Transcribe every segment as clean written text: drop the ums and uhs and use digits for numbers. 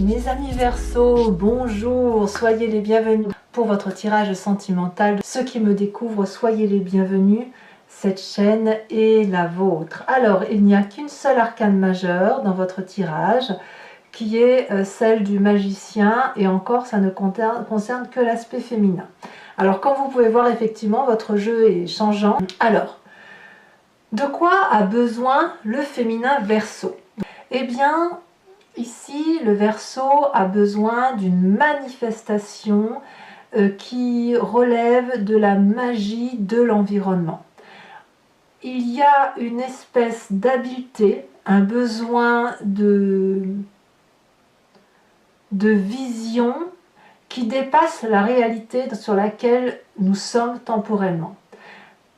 Mes amis Verseau, bonjour, soyez les bienvenus pour votre tirage sentimental. Ceux qui me découvrent, soyez les bienvenus. Cette chaîne est la vôtre. Alors, il n'y a qu'une seule arcane majeure dans votre tirage, qui est celle du magicien, et encore, ça ne concerne que l'aspect féminin. Alors, comme vous pouvez voir, effectivement, votre jeu est changeant. Alors, de quoi a besoin le féminin Verseau? Eh bien, ici, le Verseau a besoin d'une manifestation qui relève de la magie de l'environnement. Il y a une espèce d'habileté, un besoin de vision qui dépasse la réalité sur laquelle nous sommes temporellement.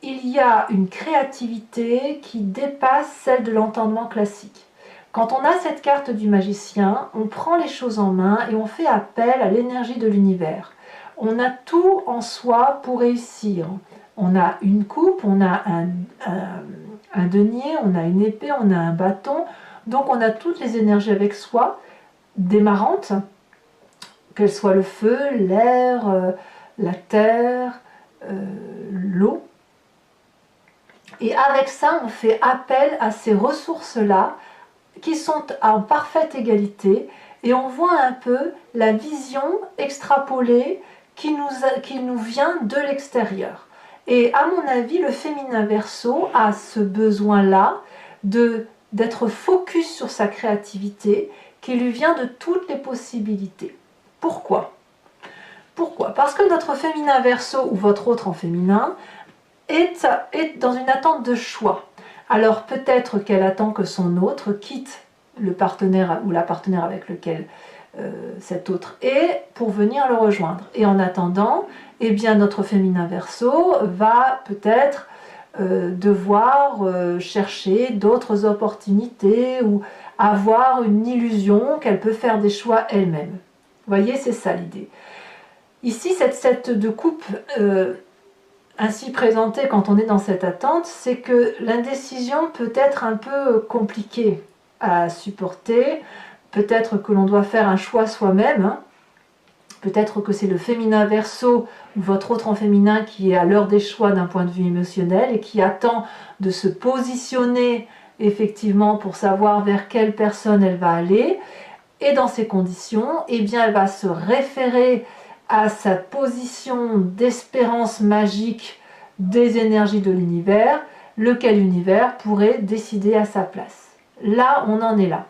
Il y a une créativité qui dépasse celle de l'entendement classique. Quand on a cette carte du magicien, on prend les choses en main et on fait appel à l'énergie de l'univers. On a tout en soi pour réussir. On a une coupe, on a un denier, on a une épée, on a un bâton. Donc on a toutes les énergies avec soi, démarrantes, qu'elles soient le feu, l'air, la terre, l'eau. Et avec ça, on fait appel à ces ressources-là qui sont en parfaite égalité, et on voit un peu la vision extrapolée qui nous vient de l'extérieur. Et à mon avis, le féminin Verseau a ce besoin-là d'être focus sur sa créativité qui lui vient de toutes les possibilités. Pourquoi? Parce que notre féminin Verseau, ou votre autre en féminin, est dans une attente de choix. Alors peut-être qu'elle attend que son autre quitte le partenaire ou la partenaire avec lequel cet autre est pour venir le rejoindre. Et en attendant, eh bien notre féminin Verseau va peut-être devoir chercher d'autres opportunités ou avoir une illusion qu'elle peut faire des choix elle-même. Vous voyez, c'est ça l'idée. Ici, cette 7 de coupe ainsi présentée quand on est dans cette attente, c'est que l'indécision peut être un peu compliquée à supporter. Peut-être que l'on doit faire un choix soi-même. Hein. Peut-être que c'est le féminin Verseau ou votre autre en féminin qui est à l'heure des choix d'un point de vue émotionnel et qui attend de se positionner effectivement pour savoir vers quelle personne elle va aller. Et dans ces conditions, eh bien, elle va se référer à sa position d'espérance magique des énergies de l'univers, lequel univers pourrait décider à sa place. Là, on en est là.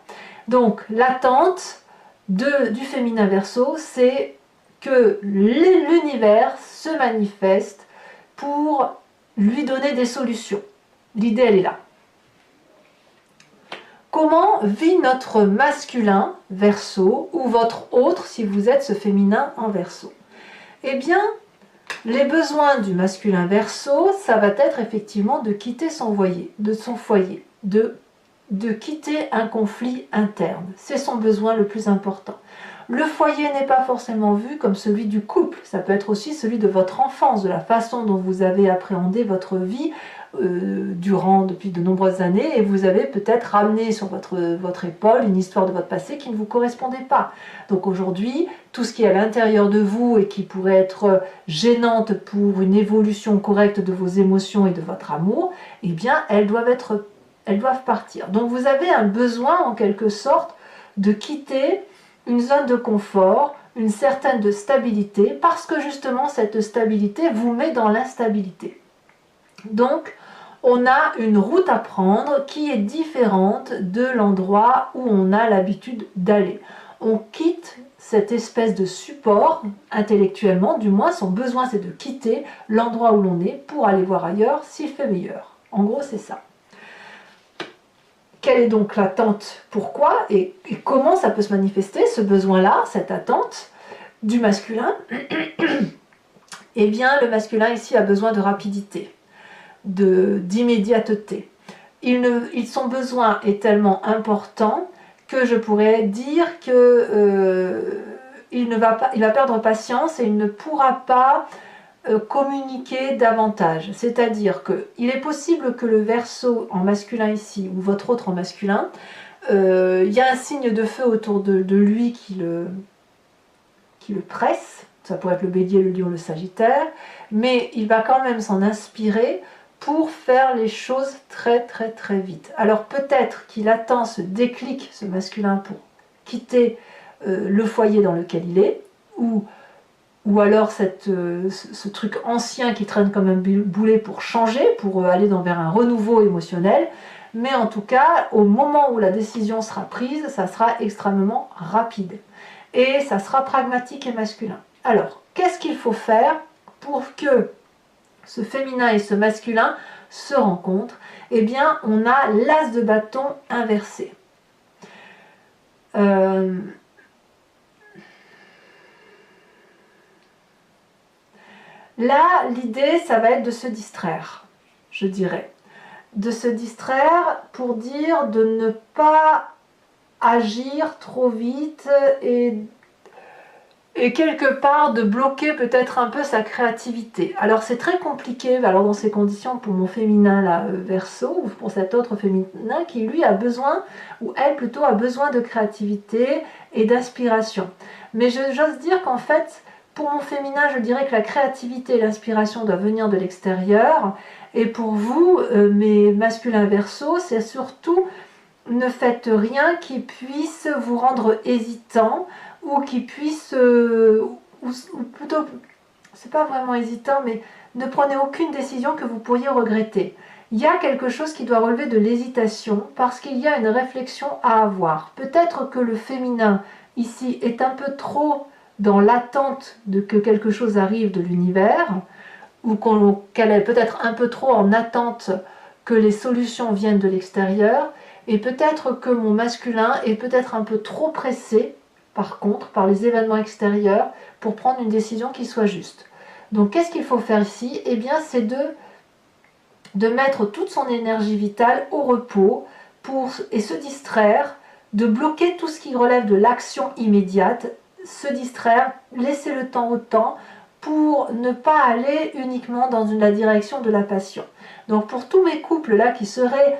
Donc, l'attente du féminin Verseau, c'est que l'univers se manifeste pour lui donner des solutions. L'idée, elle est là. Comment vit notre masculin Verseau ou votre autre si vous êtes ce féminin en Verseau? Eh bien, les besoins du masculin Verseau, ça va être effectivement de quitter son foyer, de quitter un conflit interne. C'est son besoin le plus important. Le foyer n'est pas forcément vu comme celui du couple, ça peut être aussi celui de votre enfance, de la façon dont vous avez appréhendé votre vie depuis de nombreuses années, et vous avez peut-être ramené sur votre épaule une histoire de votre passé qui ne vous correspondait pas. Donc aujourd'hui, tout ce qui est à l'intérieur de vous et qui pourrait être gênante pour une évolution correcte de vos émotions et de votre amour, eh bien elles doivent partir. Donc vous avez un besoin en quelque sorte de quitter une zone de confort, une certaine stabilité, parce que justement cette stabilité vous met dans l'instabilité. Donc on a une route à prendre qui est différente de l'endroit où on a l'habitude d'aller. On quitte cette espèce de support intellectuellement, du moins son besoin c'est de quitter l'endroit où l'on est pour aller voir ailleurs s'il fait meilleur. En gros c'est ça. Quelle est donc l'attente? Pourquoi et comment ça peut se manifester, ce besoin-là, cette attente du masculin? Eh bien, le masculin ici a besoin de rapidité, d'immédiateté. Son besoin est tellement important que je pourrais dire que il va perdre patience et il ne pourra pas communiquer davantage. C'est-à-dire qu'il est possible que le Verseau en masculin ici, ou votre autre en masculin, Il y a un signe de feu autour de lui qui le presse. Ça pourrait être le bélier, le lion, le sagittaire. Mais il va quand même s'en inspirer pour faire les choses très très très vite. Alors peut-être qu'il attend ce déclic, ce masculin, pour quitter le foyer dans lequel il est, ou alors ce truc ancien qui traîne comme un boulet pour changer, pour aller vers un renouveau émotionnel. Mais en tout cas, au moment où la décision sera prise, ça sera extrêmement rapide. Et ça sera pragmatique et masculin. Alors, qu'est-ce qu'il faut faire pour que ce féminin et ce masculin se rencontrent? Eh bien, on a l'as de bâton inversé. Là, l'idée, ça va être de se distraire, je dirais. De se distraire pour dire de ne pas agir trop vite et quelque part de bloquer peut-être un peu sa créativité. Alors c'est très compliqué alors dans ces conditions pour mon féminin là, Verseau, ou pour cet autre féminin qui lui a besoin, ou elle plutôt a besoin de créativité et d'inspiration. Mais j'ose dire qu'en fait, pour mon féminin, je dirais que la créativité et l'inspiration doivent venir de l'extérieur. Et pour vous, mes masculins Verseau, c'est surtout ne faites rien qui puisse vous rendre hésitant, ou qui puisse, ou plutôt, c'est pas vraiment hésitant, mais ne prenez aucune décision que vous pourriez regretter. Il y a quelque chose qui doit relever de l'hésitation, parce qu'il y a une réflexion à avoir. Peut-être que le féminin, ici, est un peu trop dans l'attente de que quelque chose arrive de l'univers, ou qu'elle est peut-être un peu trop en attente que les solutions viennent de l'extérieur, et peut-être que mon masculin est peut-être un peu trop pressé, par contre, par les événements extérieurs, pour prendre une décision qui soit juste. Donc, qu'est-ce qu'il faut faire ici? Eh bien, c'est de mettre toute son énergie vitale au repos et se distraire, de bloquer tout ce qui relève de l'action immédiate, se distraire, laisser le temps au temps, pour ne pas aller uniquement dans la direction de la passion. Donc, pour tous mes couples là qui seraient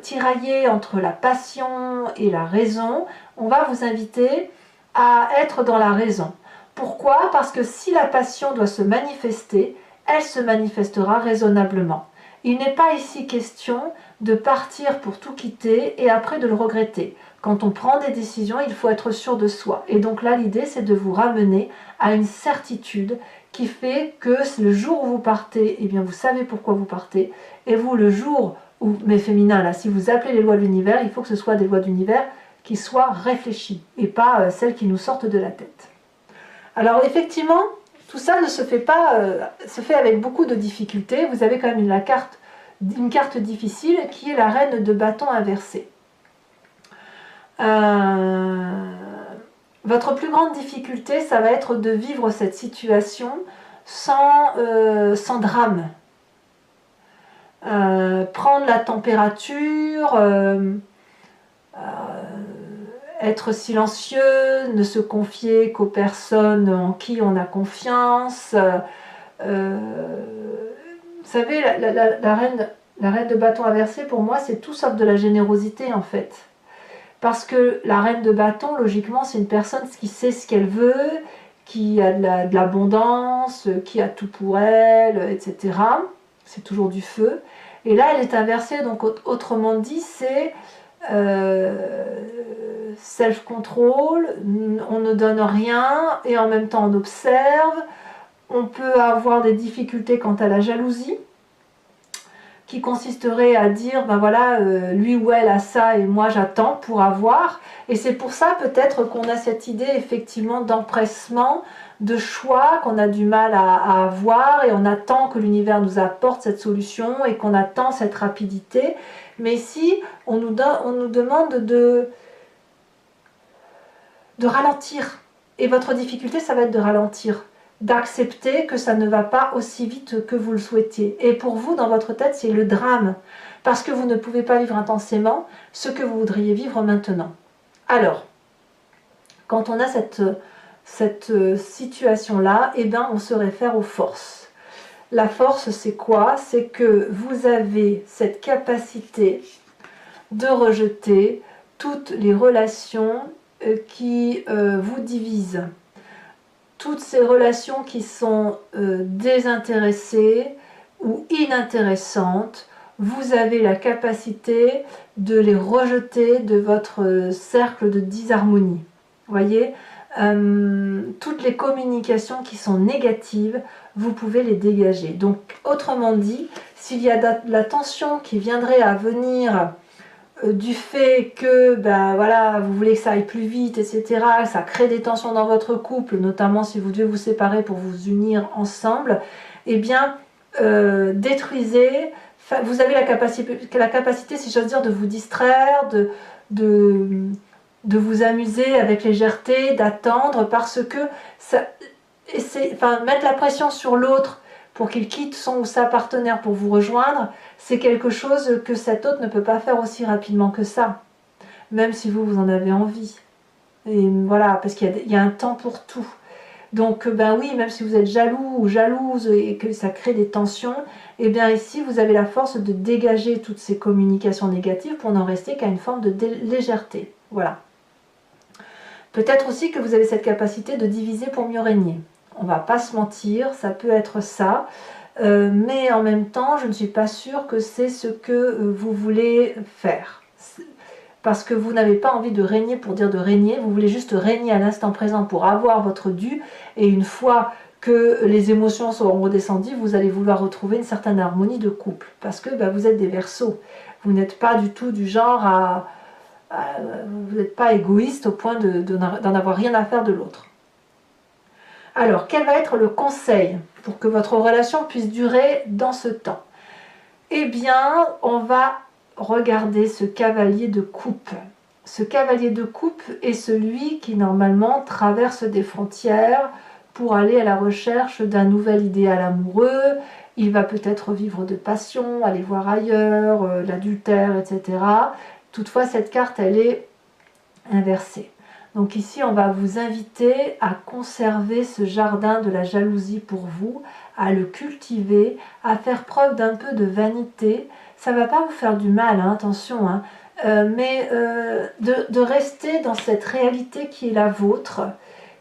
tiraillés entre la passion et la raison, on va vous inviter à être dans la raison. Pourquoi? Parce que si la passion doit se manifester, elle se manifestera raisonnablement. Il n'est pas ici question de partir pour tout quitter et après de le regretter. Quand on prend des décisions, il faut être sûr de soi. Et donc là, l'idée, c'est de vous ramener à une certitude qui fait que le jour où vous partez, eh bien, vous savez pourquoi vous partez. Et vous, le jour où, mes féminins, là, si vous appelez les lois de l'univers, il faut que ce soit des lois d'univers qui soient réfléchies et pas celles qui nous sortent de la tête. Alors effectivement, tout ça ne se fait pas, se fait avec beaucoup de difficultés. Vous avez quand même une carte difficile qui est la reine de bâton inversée. Votre plus grande difficulté, ça va être de vivre cette situation sans drame. Prendre la température, être silencieux, ne se confier qu'aux personnes en qui on a confiance. Vous savez, la reine de bâton inversée, pour moi, c'est tout sauf de la générosité, en fait. Parce que la reine de bâton, logiquement, c'est une personne qui sait ce qu'elle veut, qui a de l'abondance, qui a tout pour elle, etc. C'est toujours du feu. Et là, elle est inversée, donc autrement dit, c'est self-control, on ne donne rien et en même temps on observe. On peut avoir des difficultés quant à la jalousie, qui consisterait à dire, ben voilà, lui ou elle a ça et moi j'attends pour avoir. Et c'est pour ça peut-être qu'on a cette idée effectivement d'empressement, de choix qu'on a du mal à avoir, et on attend que l'univers nous apporte cette solution et qu'on attend cette rapidité. Mais ici, on nous demande de ralentir. Et votre difficulté, ça va être de ralentir, d'accepter que ça ne va pas aussi vite que vous le souhaitiez. Et pour vous, dans votre tête, c'est le drame, parce que vous ne pouvez pas vivre intensément ce que vous voudriez vivre maintenant. Alors, quand on a cette situation-là, eh ben, on se réfère aux forces. La force, c'est quoi? C'est que vous avez cette capacité de rejeter toutes les relations qui vous divisent, toutes ces relations qui sont désintéressées ou inintéressantes, vous avez la capacité de les rejeter de votre cercle de disharmonie. Vous voyez, toutes les communications qui sont négatives, vous pouvez les dégager. Donc, autrement dit, s'il y a de la tension qui viendrait à venir du fait que ben, voilà, vous voulez que ça aille plus vite, etc., ça crée des tensions dans votre couple, notamment si vous devez vous séparer pour vous unir ensemble, eh bien, détruisez. Vous avez la capacité, si j'ose dire, de vous distraire, de vous amuser avec légèreté, d'attendre, parce que ça, mettre la pression sur l'autre pour qu'il quitte son ou sa partenaire pour vous rejoindre, c'est quelque chose que cet autre ne peut pas faire aussi rapidement que ça, même si vous en avez envie. Et voilà, parce qu'il y a un temps pour tout. Donc, ben oui, même si vous êtes jaloux ou jalouse et que ça crée des tensions, eh bien ici, vous avez la force de dégager toutes ces communications négatives pour n'en rester qu'à une forme de légèreté. Voilà. Peut-être aussi que vous avez cette capacité de diviser pour mieux régner. On ne va pas se mentir, ça peut être ça. Mais en même temps, je ne suis pas sûre que c'est ce que vous voulez faire. Parce que vous n'avez pas envie de régner pour dire de régner, vous voulez juste régner à l'instant présent pour avoir votre dû, et une fois que les émotions seront redescendues, vous allez vouloir retrouver une certaine harmonie de couple. Parce que vous êtes des Verseaux, vous n'êtes pas du tout du genre vous n'êtes pas égoïste au point d'en avoir rien à faire de l'autre. Alors, quel va être le conseil pour que votre relation puisse durer dans ce temps? Eh bien, on va regarder ce cavalier de coupe. Ce cavalier de coupe est celui qui normalement traverse des frontières pour aller à la recherche d'un nouvel idéal amoureux. Il va peut-être vivre de passion, aller voir ailleurs, l'adultère, etc. Toutefois, cette carte, elle est inversée. Donc ici, on va vous inviter à conserver ce jardin de la jalousie pour vous, à le cultiver, à faire preuve d'un peu de vanité. Ça ne va pas vous faire du mal, hein, attention, hein, mais de rester dans cette réalité qui est la vôtre,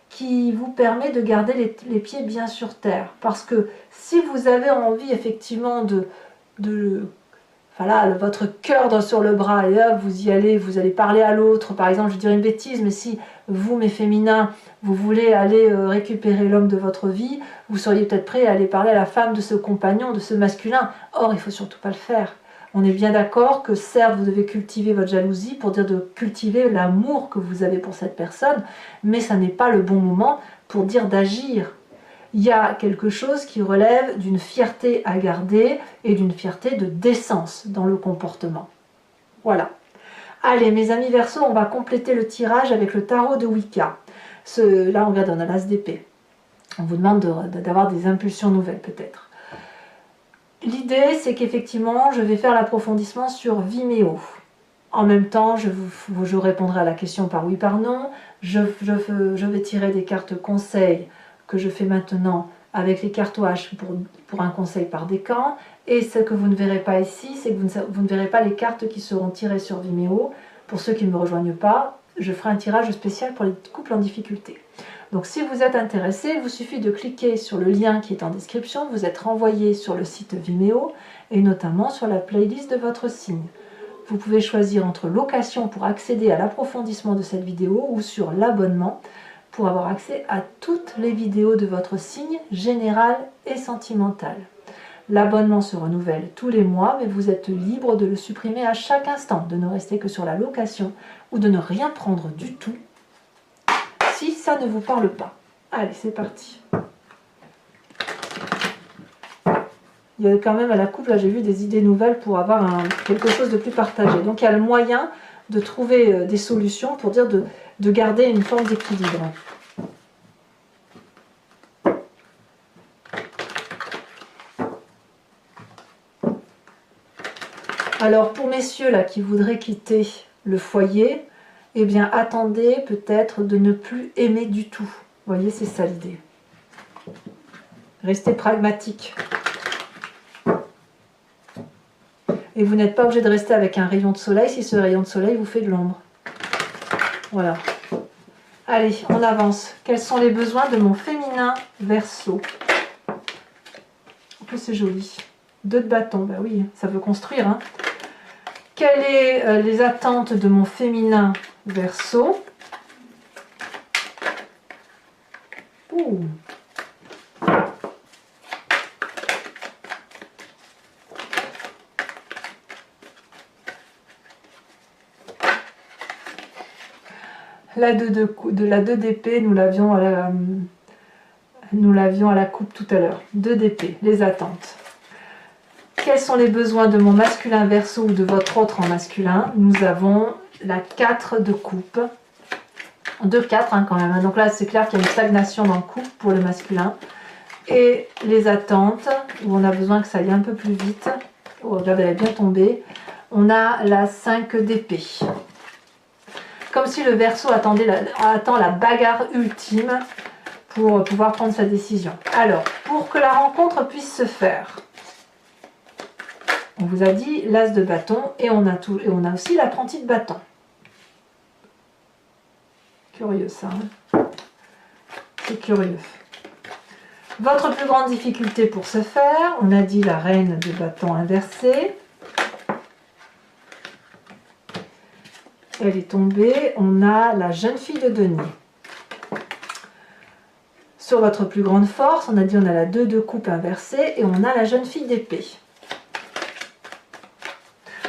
qui vous permet de garder les pieds bien sur terre. Parce que si vous avez envie effectivement voilà, votre cœur sur le bras, et hop, vous y allez, vous allez parler à l'autre. Par exemple, je dirais une bêtise, mais si vous, mes féminins, vous voulez aller récupérer l'homme de votre vie, vous seriez peut-être prêt à aller parler à la femme de ce compagnon, de ce masculin. Or, il ne faut surtout pas le faire. On est bien d'accord que certes, vous devez cultiver votre jalousie pour dire de cultiver l'amour que vous avez pour cette personne, mais ça n'est pas le bon moment pour dire d'agir. Il y a quelque chose qui relève d'une fierté à garder et d'une fierté de décence dans le comportement. Voilà. Allez, mes amis Verseaux, on va compléter le tirage avec le tarot de Wicca. Là, on regarde, on a l'as d'épée. On vous demande d'avoir des impulsions nouvelles, peut-être. L'idée, c'est qu'effectivement, je vais faire l'approfondissement sur Vimeo. En même temps, je répondrai à la question par oui, par non. Je vais tirer des cartes conseils que je fais maintenant avec les cartouages pour un conseil par décan. Et ce que vous ne verrez pas ici, c'est que vous ne verrez pas les cartes qui seront tirées sur Vimeo. Pour ceux qui ne me rejoignent pas, je ferai un tirage spécial pour les couples en difficulté. Donc si vous êtes intéressé, il vous suffit de cliquer sur le lien qui est en description, vous êtes renvoyé sur le site Vimeo et notamment sur la playlist de votre signe. Vous pouvez choisir entre location pour accéder à l'approfondissement de cette vidéo ou sur l'abonnement pour avoir accès à toutes les vidéos de votre signe général et sentimental. L'abonnement se renouvelle tous les mois, mais vous êtes libre de le supprimer à chaque instant, de ne rester que sur la location ou de ne rien prendre du tout si ça ne vous parle pas. Allez, c'est parti. Il y a quand même à la coupe, là j'ai vu des idées nouvelles pour avoir quelque chose de plus partagé. Donc il y a le moyen de trouver des solutions pour dire de garder une forme d'équilibre. Alors pour messieurs là qui voudraient quitter le foyer, eh bien attendez peut-être de ne plus aimer du tout. Vous voyez, c'est ça l'idée. Restez pragmatique. Et vous n'êtes pas obligé de rester avec un rayon de soleil si ce rayon de soleil vous fait de l'ombre. Voilà. Allez, on avance. Quels sont les besoins de mon féminin Verseau? En plus, c'est joli. 2 de bâton, bah oui, ça veut construire. Hein. Quelles sont les attentes de mon féminin Verseau? Ouh. La 2 d'épée, nous l'avions à la coupe tout à l'heure. 2 d'épée, les attentes. Quels sont les besoins de mon masculin Verseau ou de votre autre en masculin? Nous avons la 4 de coupe. 2-4 hein, quand même. Donc là, c'est clair qu'il y a une stagnation dans le couple pour le masculin. Et les attentes, où on a besoin que ça aille un peu plus vite. Oh, regarde, elle est bien tombée. On a la 5 d'épée. Comme si le Verseau attend la bagarre ultime pour pouvoir prendre sa décision. Alors, pour que la rencontre puisse se faire, on vous a dit l'as de bâton et on a aussi l'apprenti de bâton. Curieux ça. Hein, c'est curieux. Votre plus grande difficulté pour ce faire, on a dit la reine de bâton inversée. Elle est tombée. On a la jeune fille de denier. Sur votre plus grande force, on a dit on a la 2 de coupe inversée et on a la jeune fille d'épée.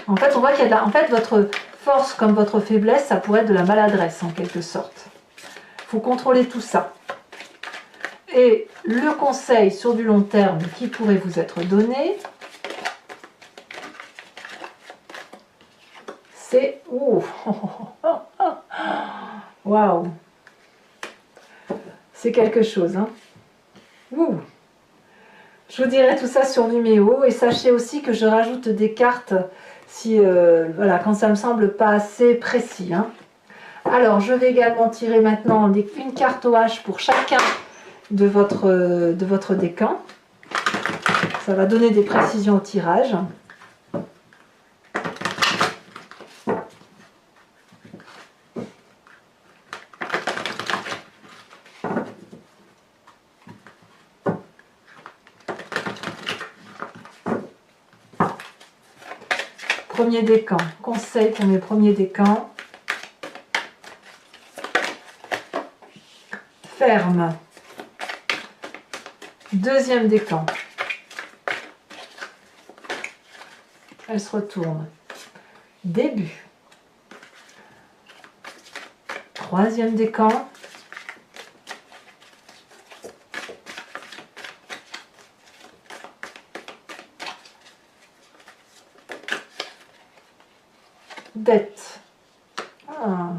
En fait, on voit qu'il y a votre force comme votre faiblesse, ça pourrait être de la maladresse en quelque sorte. Il faut contrôler tout ça. Et le conseil sur du long terme qui pourrait vous être donné, c'est... Waouh! C'est quelque chose. Hein. Ouh. Je vous dirai tout ça sur Numéo. Et sachez aussi que je rajoute des cartes si, voilà, quand ça me semble pas assez précis. Hein. Alors, je vais également tirer maintenant une carte au H pour chacun de votre décan. Ça va donner des précisions au tirage. Premier décan, conseil pour mes premiers décans. Ferme. Deuxième décan. Elle se retourne. Début. Troisième décan. Dette. Ah,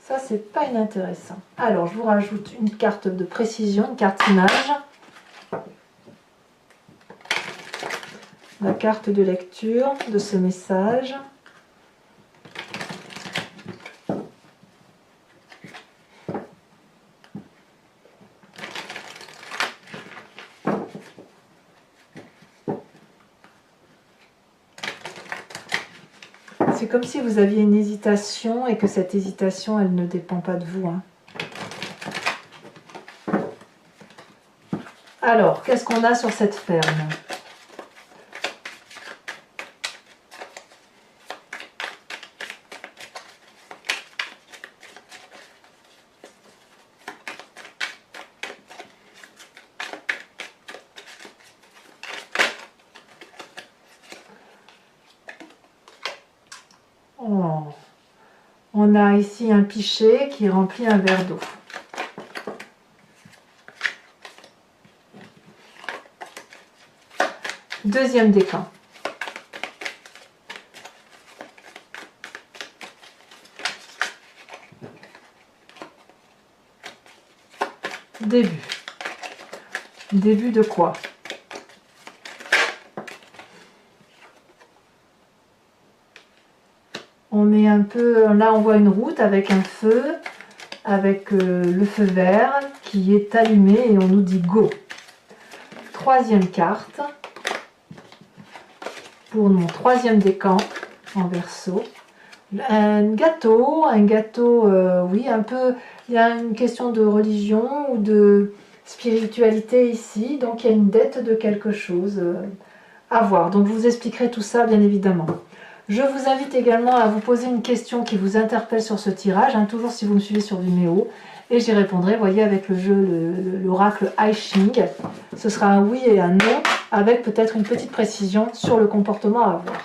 ça c'est pas inintéressant. Alors je vous rajoute une carte de précision, une carte image. La carte de lecture de ce message. C'est comme si vous aviez une hésitation et que cette hésitation, elle ne dépend pas de vous. Hein. Alors, qu'est-ce qu'on a sur cette ferme ? Oh. On a ici un pichet qui remplit un verre d'eau. Deuxième décan. Début. Début de quoi ? On est un peu... Là, on voit une route avec un feu, avec le feu vert qui est allumé et on nous dit go. Troisième carte. Pour mon troisième décan en Verseau, Un gâteau, oui, un peu, il y a une question de religion ou de spiritualité ici, donc il y a une dette de quelque chose à voir. Donc je vous expliquerai tout ça bien évidemment. Je vous invite également à vous poser une question qui vous interpelle sur ce tirage, hein, toujours si vous me suivez sur Vimeo, et j'y répondrai, voyez, avec le jeu, l'oracle I Ching. Ce sera un oui et un non, avec peut-être une petite précision sur le comportement à avoir.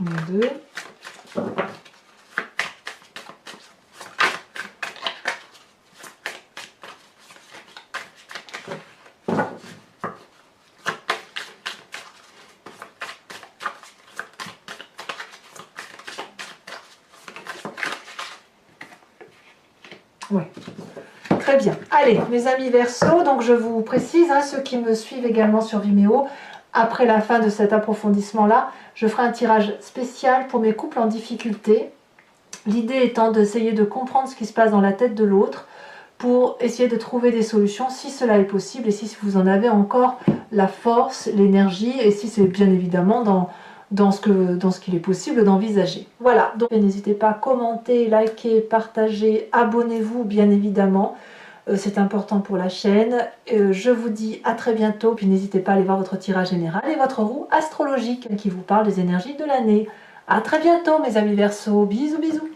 On a deux. Ouais. Très bien. Allez, mes amis Verseau, donc je vous précise, hein, ceux qui me suivent également sur Vimeo, après la fin de cet approfondissement-là, je ferai un tirage spécial pour mes couples en difficulté. L'idée étant d'essayer de comprendre ce qui se passe dans la tête de l'autre pour essayer de trouver des solutions si cela est possible et si vous en avez encore la force, l'énergie et si c'est bien évidemment dans ce qu'il est possible d'envisager. Voilà, donc n'hésitez pas à commenter, liker, partager, abonnez-vous bien évidemment. C'est important pour la chaîne. Je vous dis à très bientôt, puis n'hésitez pas à aller voir votre tirage général et votre roue astrologique qui vous parle des énergies de l'année. À très bientôt mes amis Verseaux, bisous bisous.